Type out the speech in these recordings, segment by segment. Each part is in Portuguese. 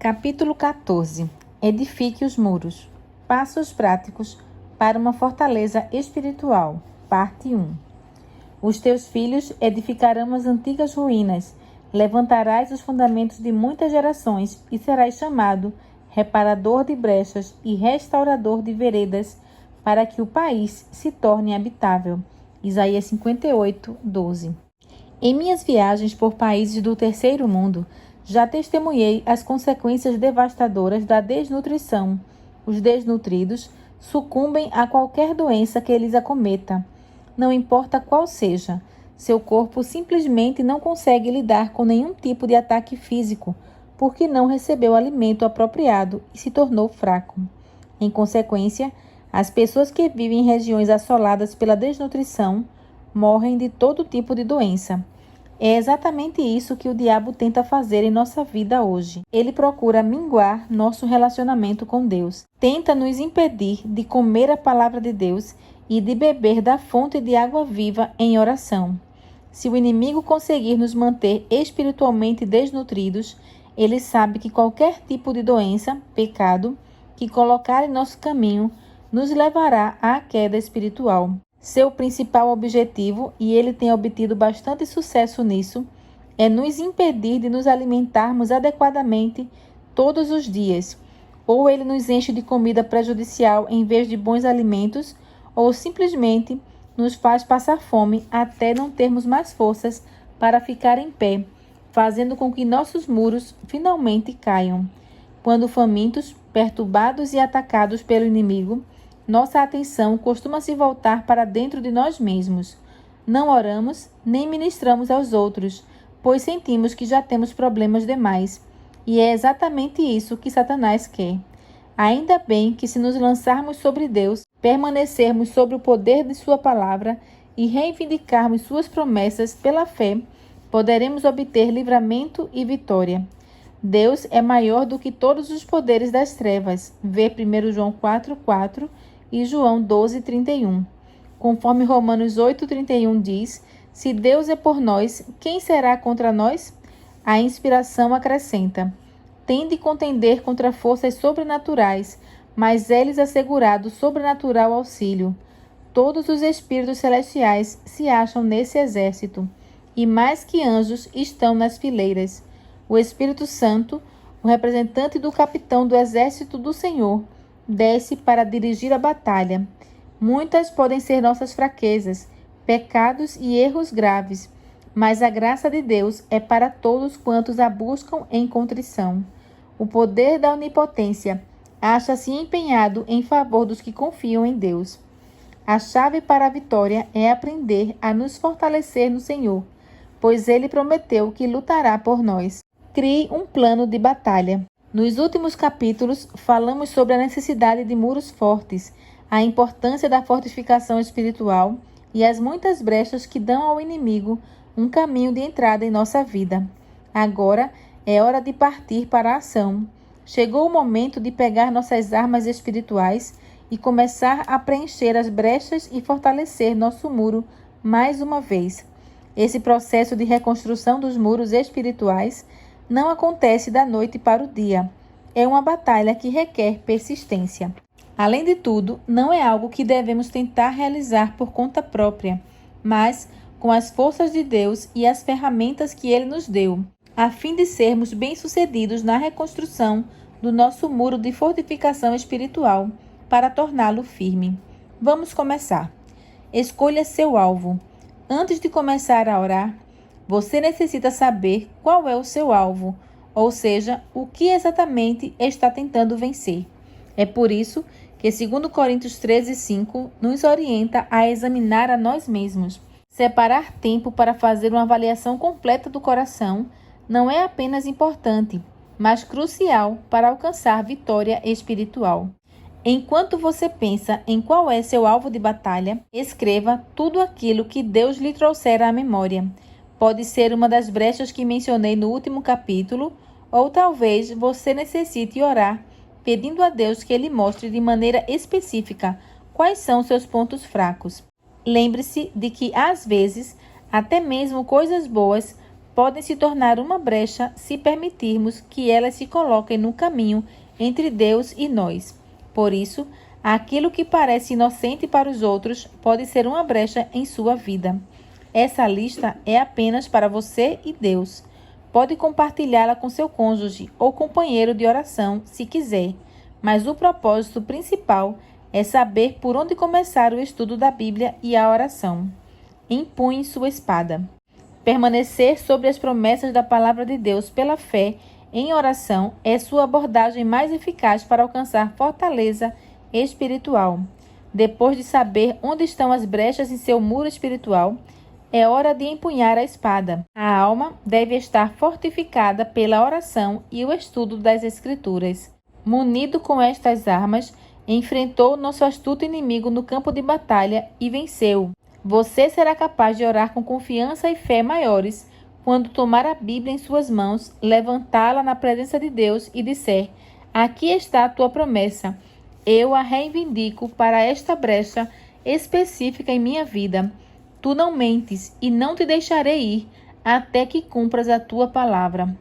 Capítulo 14. Edifique os muros. Passos práticos para uma fortaleza espiritual. Parte 1. Os teus filhos edificarão as antigas ruínas, levantarás os fundamentos de muitas gerações e serás chamado reparador de brechas e restaurador de veredas, para que o país se torne habitável. Isaías 58, 12. Em minhas viagens por países do terceiro mundo, já testemunhei as consequências devastadoras da desnutrição. Os desnutridos sucumbem a qualquer doença que lhes acometa. Não importa qual seja, seu corpo simplesmente não consegue lidar com nenhum tipo de ataque físico, porque não recebeu alimento apropriado e se tornou fraco. Em consequência, as pessoas que vivem em regiões assoladas pela desnutrição morrem de todo tipo de doença. É exatamente isso que o diabo tenta fazer em nossa vida hoje. Ele procura minguar nosso relacionamento com Deus. Tenta nos impedir de comer a palavra de Deus e de beber da fonte de água viva em oração. Se o inimigo conseguir nos manter espiritualmente desnutridos, ele sabe que qualquer tipo de doença, pecado, que colocar em nosso caminho, nos levará à queda espiritual. Seu principal objetivo, e ele tem obtido bastante sucesso nisso, é nos impedir de nos alimentarmos adequadamente todos os dias. Ou ele nos enche de comida prejudicial em vez de bons alimentos, ou simplesmente nos faz passar fome até não termos mais forças para ficar em pé, fazendo com que nossos muros finalmente caiam. Quando famintos, perturbados e atacados pelo inimigo, nossa atenção costuma se voltar para dentro de nós mesmos. Não oramos nem ministramos aos outros, pois sentimos que já temos problemas demais. E é exatamente isso que Satanás quer. Ainda bem que, se nos lançarmos sobre Deus, permanecermos sobre o poder de sua palavra e reivindicarmos suas promessas pela fé, poderemos obter livramento e vitória. Deus é maior do que todos os poderes das trevas. Vê 1 João 4:4 e João 12:31. Conforme Romanos 8:31 diz, se Deus é por nós, quem será contra nós? A inspiração acrescenta, tende contender contra forças sobrenaturais, mas é-lhes assegurado sobrenatural auxílio. Todos os espíritos celestiais se acham nesse exército, e mais que anjos estão nas fileiras. O Espírito Santo, o representante do capitão do exército do Senhor, desce para dirigir a batalha. Muitas podem ser nossas fraquezas, pecados e erros graves, mas a graça de Deus é para todos quantos a buscam em contrição. O poder da onipotência acha-se empenhado em favor dos que confiam em Deus. A chave para a vitória é aprender a nos fortalecer no Senhor, pois Ele prometeu que lutará por nós. Crie um plano de batalha. Nos últimos capítulos, falamos sobre a necessidade de muros fortes, a importância da fortificação espiritual e as muitas brechas que dão ao inimigo um caminho de entrada em nossa vida. Agora é hora de partir para a ação. Chegou o momento de pegar nossas armas espirituais e começar a preencher as brechas e fortalecer nosso muro mais uma vez. Esse processo de reconstrução dos muros espirituais não acontece da noite para o dia. É uma batalha que requer persistência. Além de tudo, não é algo que devemos tentar realizar por conta própria, mas com as forças de Deus e as ferramentas que Ele nos deu, a fim de sermos bem-sucedidos na reconstrução do nosso muro de fortificação espiritual para torná-lo firme. Vamos começar. Escolha seu alvo. Antes de começar a orar, você necessita saber qual é o seu alvo, ou seja, o que exatamente está tentando vencer. É por isso que 2 Coríntios 13:5 nos orienta a examinar a nós mesmos. Separar tempo para fazer uma avaliação completa do coração não é apenas importante, mas crucial para alcançar vitória espiritual. Enquanto você pensa em qual é seu alvo de batalha, escreva tudo aquilo que Deus lhe trouxer à memória. Pode ser uma das brechas que mencionei no último capítulo, ou talvez você necessite orar, pedindo a Deus que Ele mostre de maneira específica quais são seus pontos fracos. Lembre-se de que, às vezes, até mesmo coisas boas podem se tornar uma brecha se permitirmos que elas se coloquem no caminho entre Deus e nós. Por isso, aquilo que parece inocente para os outros pode ser uma brecha em sua vida. Essa lista é apenas para você e Deus. Pode compartilhá-la com seu cônjuge ou companheiro de oração, se quiser, mas o propósito principal é saber por onde começar o estudo da Bíblia e a oração. Empunhe sua espada. Permanecer sobre as promessas da Palavra de Deus pela fé em oração é sua abordagem mais eficaz para alcançar fortaleza espiritual. Depois de saber onde estão as brechas em seu muro espiritual, é hora de empunhar a espada. A alma deve estar fortificada pela oração e o estudo das Escrituras. Munido com estas armas, enfrentou nosso astuto inimigo no campo de batalha e venceu. Você será capaz de orar com confiança e fé maiores quando tomar a Bíblia em suas mãos, levantá-la na presença de Deus e disser: aqui está a tua promessa. Eu a reivindico para esta brecha específica em minha vida. Tu não mentes e não te deixarei ir até que cumpras a tua palavra.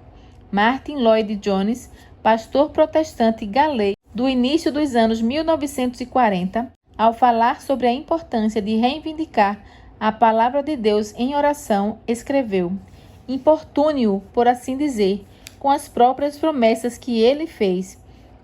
Martin Lloyd Jones, pastor protestante galês do início dos anos 1940, ao falar sobre a importância de reivindicar a palavra de Deus em oração, escreveu: importune-o, por assim dizer, com as próprias promessas que ele fez.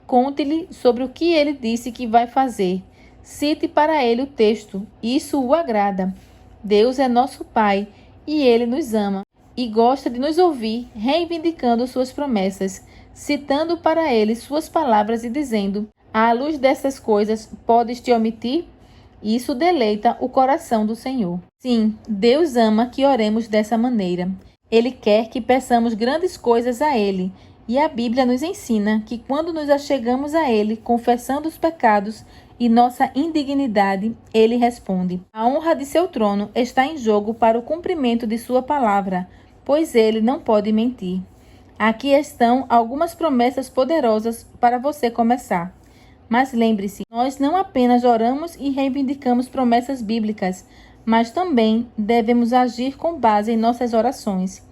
Conte-lhe sobre o que ele disse que vai fazer. Cite para ele o texto. Isso o agrada. Deus é nosso Pai e Ele nos ama e gosta de nos ouvir reivindicando suas promessas, citando para Ele suas palavras e dizendo: à luz dessas coisas, podes te omitir? Isso deleita o coração do Senhor. Sim, Deus ama que oremos dessa maneira. Ele quer que peçamos grandes coisas a Ele, e a Bíblia nos ensina que quando nos achegamos a Ele, confessando os pecados e nossa indignidade, Ele responde: a honra de seu trono está em jogo para o cumprimento de sua palavra, pois Ele não pode mentir. Aqui estão algumas promessas poderosas para você começar. Mas lembre-se, nós não apenas oramos e reivindicamos promessas bíblicas, mas também devemos agir com base em nossas orações.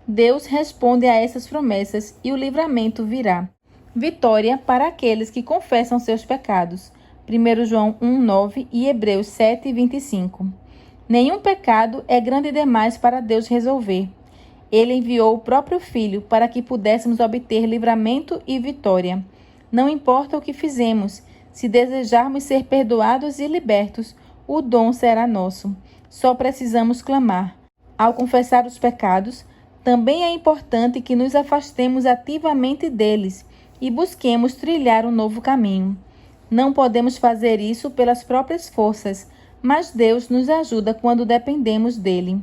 Deus responde a essas promessas e o livramento virá. Vitória para aqueles que confessam seus pecados. 1 João 1,9 e Hebreus 7,25. Nenhum pecado é grande demais para Deus resolver. Ele enviou o próprio Filho para que pudéssemos obter livramento e vitória. Não importa o que fizemos, se desejarmos ser perdoados e libertos, o dom será nosso. Só precisamos clamar. Ao confessar os pecados, também é importante que nos afastemos ativamente deles e busquemos trilhar um novo caminho. Não podemos fazer isso pelas próprias forças, mas Deus nos ajuda quando dependemos dele.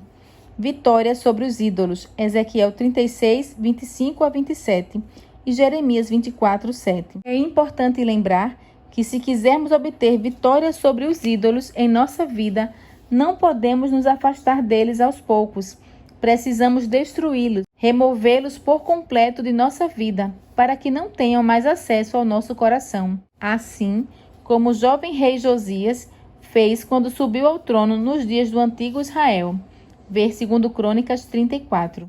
Vitória sobre os ídolos. Ezequiel 36, 25 a 27 e Jeremias 24, 7. É importante lembrar que se quisermos obter vitória sobre os ídolos em nossa vida, não podemos nos afastar deles aos poucos. Precisamos destruí-los, removê-los por completo de nossa vida, para que não tenham mais acesso ao nosso coração. Assim como o jovem rei Josias fez quando subiu ao trono nos dias do antigo Israel. Ver 2 Crônicas 34.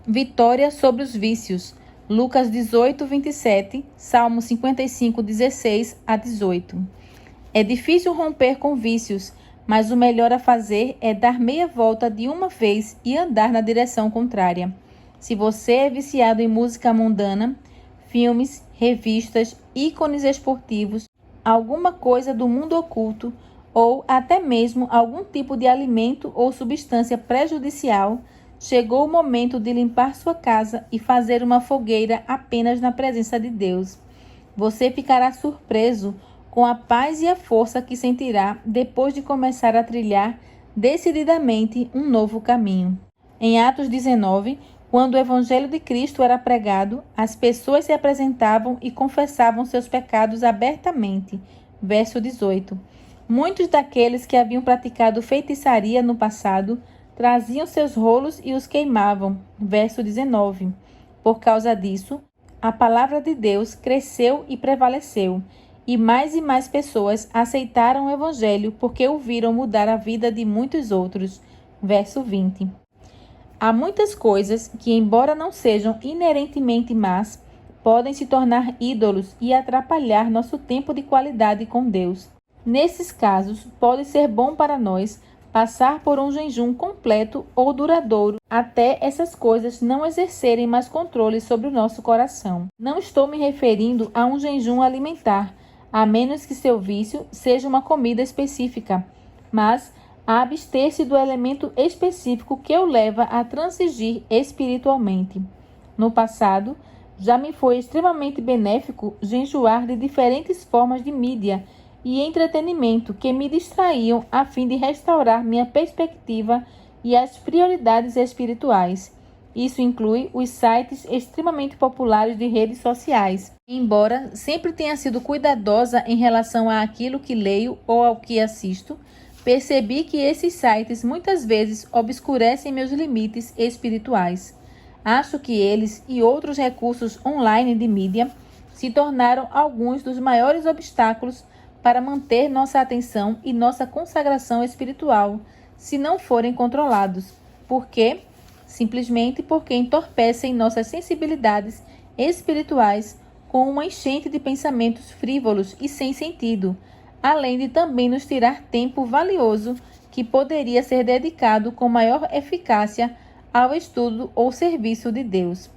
Vitória sobre os vícios. Lucas 18, 27, Salmo 55, 16 a 18. É difícil romper com vícios, mas o melhor a fazer é dar meia volta de uma vez e andar na direção contrária. Se você é viciado em música mundana, filmes, revistas, ícones esportivos, alguma coisa do mundo oculto ou até mesmo algum tipo de alimento ou substância prejudicial, chegou o momento de limpar sua casa e fazer uma fogueira apenas na presença de Deus. Você ficará surpreso com a paz e a força que sentirá depois de começar a trilhar decididamente um novo caminho. Em Atos 19, quando o Evangelho de Cristo era pregado, as pessoas se apresentavam e confessavam seus pecados abertamente. Verso 18. Muitos daqueles que haviam praticado feitiçaria no passado traziam seus rolos e os queimavam. Verso 19. Por causa disso, a palavra de Deus cresceu e prevaleceu, e mais pessoas aceitaram o Evangelho porque o viram mudar a vida de muitos outros. Verso 20. Há muitas coisas que, embora não sejam inerentemente más, podem se tornar ídolos e atrapalhar nosso tempo de qualidade com Deus. Nesses casos, pode ser bom para nós passar por um jejum completo ou duradouro até essas coisas não exercerem mais controle sobre o nosso coração. Não estou me referindo a um jejum alimentar, a menos que seu vício seja uma comida específica, mas a abster-se do elemento específico que o leva a transigir espiritualmente. No passado, já me foi extremamente benéfico jejuar de diferentes formas de mídia e entretenimento que me distraíam a fim de restaurar minha perspectiva e as prioridades espirituais. Isso inclui os sites extremamente populares de redes sociais. Embora sempre tenha sido cuidadosa em relação àquilo que leio ou ao que assisto, percebi que esses sites muitas vezes obscurecem meus limites espirituais. Acho que eles e outros recursos online de mídia se tornaram alguns dos maiores obstáculos para manter nossa atenção e nossa consagração espiritual, se não forem controlados. Por quê? Simplesmente porque entorpecem nossas sensibilidades espirituais com uma enchente de pensamentos frívolos e sem sentido, além de também nos tirar tempo valioso que poderia ser dedicado com maior eficácia ao estudo ou serviço de Deus.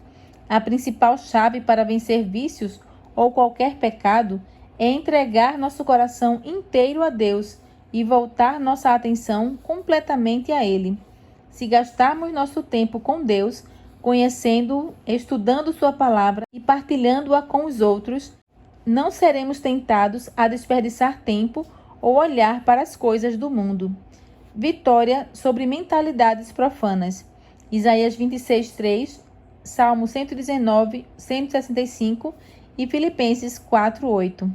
A principal chave para vencer vícios ou qualquer pecado é entregar nosso coração inteiro a Deus e voltar nossa atenção completamente a Ele. Se gastarmos nosso tempo com Deus, conhecendo-o, estudando Sua palavra e partilhando-a com os outros, não seremos tentados a desperdiçar tempo ou olhar para as coisas do mundo. Vitória sobre mentalidades profanas. Isaías 26:3, Salmo 119, 165 e Filipenses 4:8.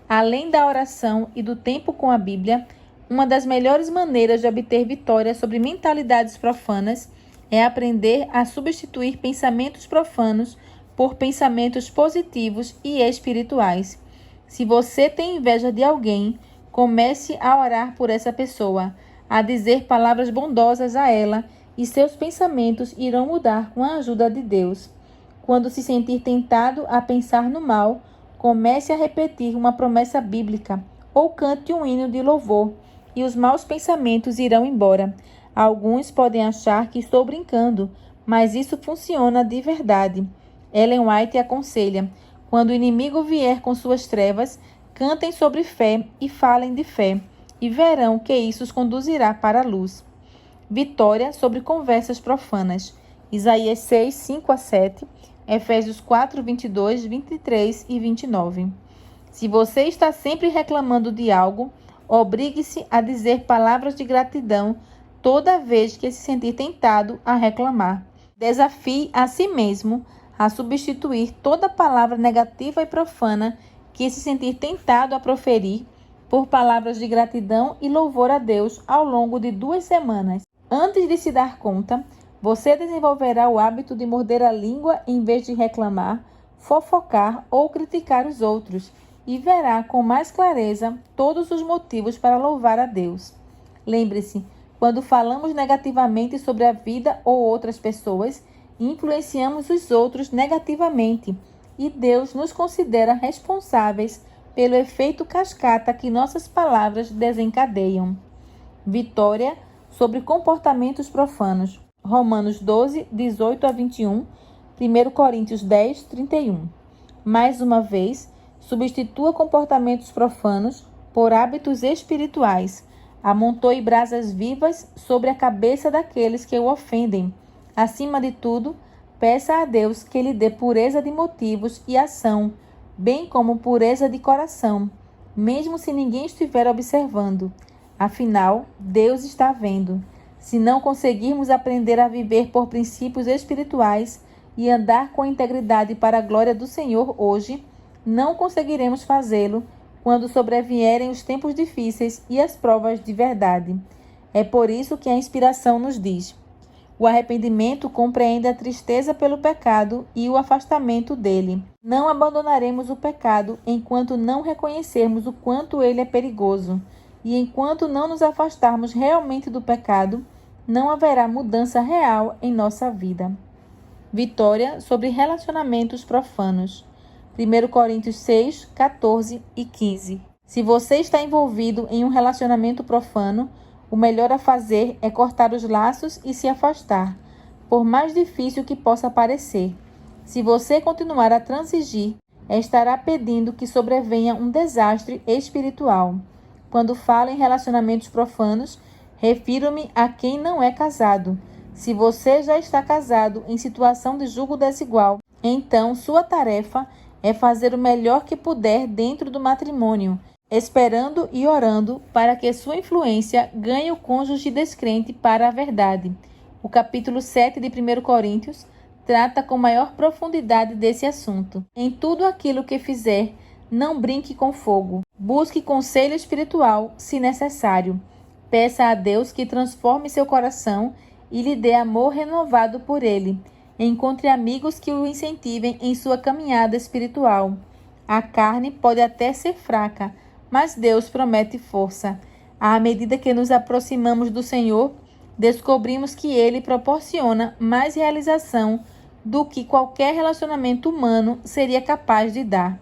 Além da oração e do tempo com a Bíblia, uma das melhores maneiras de obter vitória sobre mentalidades profanas é aprender a substituir pensamentos profanos por pensamentos positivos e espirituais. Se você tem inveja de alguém, comece a orar por essa pessoa, a dizer palavras bondosas a ela, e seus pensamentos irão mudar com a ajuda de Deus. Quando se sentir tentado a pensar no mal, comece a repetir uma promessa bíblica ou cante um hino de louvor, e os maus pensamentos irão embora. Alguns podem achar que estou brincando, mas isso funciona de verdade. Ellen White aconselha: quando o inimigo vier com suas trevas, cantem sobre fé e falem de fé, e verão que isso os conduzirá para a luz. Vitória sobre conversas profanas. Isaías 6, 5-7, Efésios 4, 22, 23 e 29. Se você está sempre reclamando de algo, obrigue-se a dizer palavras de gratidão toda vez que se sentir tentado a reclamar. Desafie a si mesmo a substituir toda palavra negativa e profana que se sentir tentado a proferir por palavras de gratidão e louvor a Deus ao longo de 2 semanas. Antes de se dar conta, você desenvolverá o hábito de morder a língua em vez de reclamar, fofocar ou criticar os outros, e verá com mais clareza todos os motivos para louvar a Deus. Lembre-se, quando falamos negativamente sobre a vida ou outras pessoas, influenciamos os outros negativamente, e Deus nos considera responsáveis pelo efeito cascata que nossas palavras desencadeiam. Vitória sobre comportamentos profanos. Romanos 12, 18-21, 1 Coríntios 10, 31. Mais uma vez, substitua comportamentos profanos por hábitos espirituais. Amontoe brasas vivas sobre a cabeça daqueles que o ofendem. Acima de tudo, peça a Deus que lhe dê pureza de motivos e ação, bem como pureza de coração, mesmo se ninguém estiver observando. Afinal, Deus está vendo. Se não conseguirmos aprender a viver por princípios espirituais e andar com integridade para a glória do Senhor hoje, não conseguiremos fazê-lo quando sobrevierem os tempos difíceis e as provas de verdade. É por isso que a inspiração nos diz: o arrependimento compreende a tristeza pelo pecado e o afastamento dele. Não abandonaremos o pecado enquanto não reconhecermos o quanto ele é perigoso. E enquanto não nos afastarmos realmente do pecado, não haverá mudança real em nossa vida. Vitória sobre relacionamentos profanos. 1 Coríntios 6, 14 e 15. Se você está envolvido em um relacionamento profano, o melhor a fazer é cortar os laços e se afastar, por mais difícil que possa parecer. Se você continuar a transigir, estará pedindo que sobrevenha um desastre espiritual. Quando falo em relacionamentos profanos, refiro-me a quem não é casado. Se você já está casado em situação de julgo desigual, então sua tarefa é fazer o melhor que puder dentro do matrimônio, esperando e orando para que sua influência ganhe o cônjuge descrente para a verdade. O capítulo 7 de 1 Coríntios trata com maior profundidade desse assunto. Em tudo aquilo que fizer, não brinque com fogo. Busque conselho espiritual, se necessário. Peça a Deus que transforme seu coração e lhe dê amor renovado por ele. Encontre amigos que o incentivem em sua caminhada espiritual. A carne pode até ser fraca, mas Deus promete força. À medida que nos aproximamos do Senhor, descobrimos que Ele proporciona mais realização do que qualquer relacionamento humano seria capaz de dar.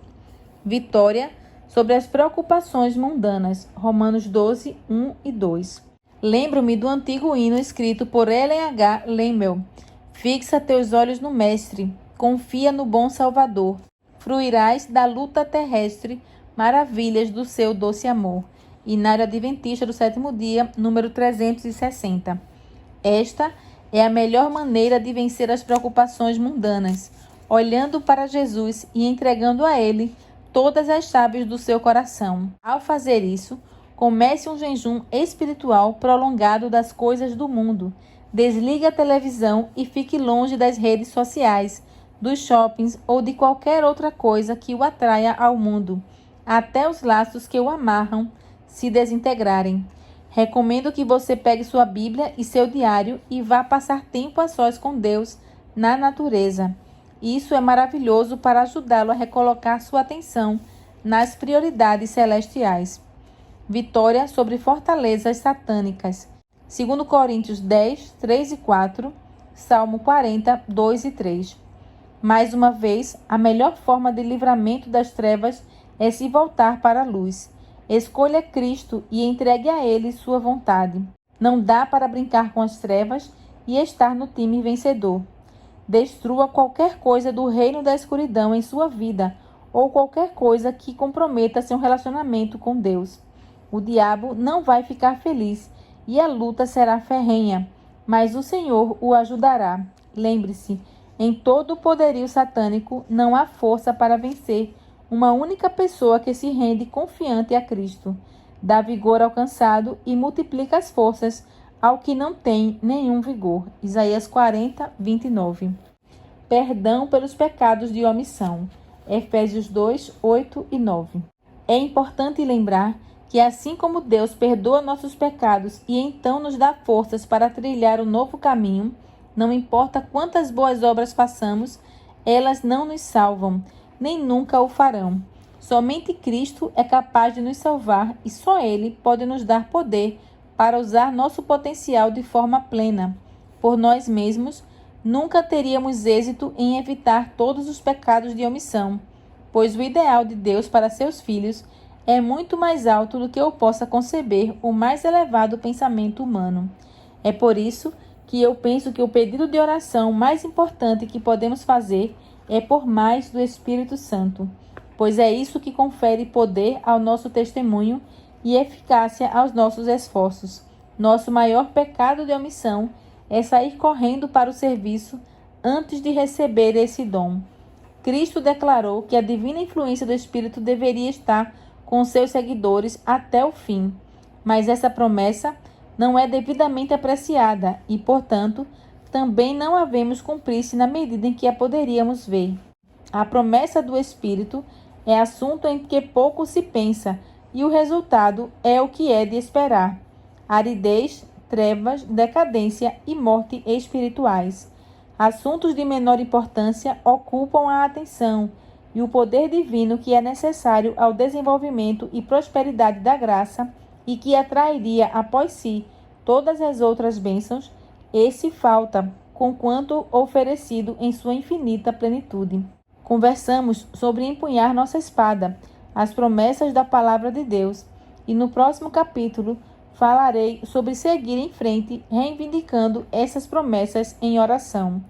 Vitória sobre as preocupações mundanas. Romanos 12, 1 e 2. Lembro-me do antigo hino escrito por Ellen H. Lemmel. Fixa teus olhos no Mestre, confia no bom Salvador. Fruirás da luta terrestre, maravilhas do seu doce amor. Inário Adventista do Sétimo Dia, número 360. Esta é a melhor maneira de vencer as preocupações mundanas, olhando para Jesus e entregando a Ele todas as chaves do seu coração. Ao fazer isso, comece um jejum espiritual prolongado das coisas do mundo. Desligue a televisão e fique longe das redes sociais, dos shoppings ou de qualquer outra coisa que o atraia ao mundo, até os laços que o amarram se desintegrarem. Recomendo que você pegue sua Bíblia e seu diário e vá passar tempo a sós com Deus na natureza. Isso é maravilhoso para ajudá-lo a recolocar sua atenção nas prioridades celestiais. Vitória sobre fortalezas satânicas. 2 Coríntios 10, 3 e 4, Salmo 40, 2 e 3. Mais uma vez, a melhor forma de livramento das trevas é se voltar para a luz. Escolha Cristo e entregue a Ele sua vontade. Não dá para brincar com as trevas e estar no time vencedor. Destrua qualquer coisa do reino da escuridão em sua vida ou qualquer coisa que comprometa seu relacionamento com Deus. O diabo não vai ficar feliz e a luta será ferrenha, mas o Senhor o ajudará. Lembre-se, em todo o poderio satânico não há força para vencer uma única pessoa que se rende confiante a Cristo. Dá vigor ao cansado e multiplica as forças ao que não tem nenhum vigor. Isaías 40, 29. Perdão pelos pecados de omissão. Efésios 2, 8 e 9. É importante lembrar que assim como Deus perdoa nossos pecados e então nos dá forças para trilhar o novo caminho, não importa quantas boas obras façamos, elas não nos salvam, nem nunca o farão. Somente Cristo é capaz de nos salvar e só Ele pode nos dar poder para usar nosso potencial de forma plena. Por nós mesmos, nunca teríamos êxito em evitar todos os pecados de omissão, pois o ideal de Deus para seus filhos é muito mais alto do que eu possa conceber o mais elevado pensamento humano. É por isso que eu penso que o pedido de oração mais importante que podemos fazer é por mais do Espírito Santo, pois é isso que confere poder ao nosso testemunho e eficácia aos nossos esforços. Nosso maior pecado de omissão é sair correndo para o serviço antes de receber esse dom. Cristo declarou que a divina influência do Espírito deveria estar com seus seguidores até o fim, mas essa promessa não é devidamente apreciada e, portanto, também não a vemos cumprir-se na medida em que a poderíamos ver. A promessa do Espírito é assunto em que pouco se pensa e o resultado é o que é de esperar: aridez, trevas, decadência e morte espirituais. Assuntos de menor importância ocupam a atenção e o poder divino que é necessário ao desenvolvimento e prosperidade da graça e que atrairia após si todas as outras bênçãos, esse falta, conquanto oferecido em sua infinita plenitude. Conversamos sobre empunhar nossa espada, as promessas da palavra de Deus, e no próximo capítulo falarei sobre seguir em frente, reivindicando essas promessas em oração.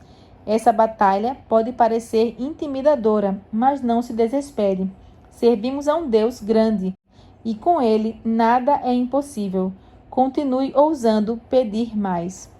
Essa batalha pode parecer intimidadora, mas não se desespere. Servimos a um Deus grande e com ele nada é impossível. Continue ousando pedir mais.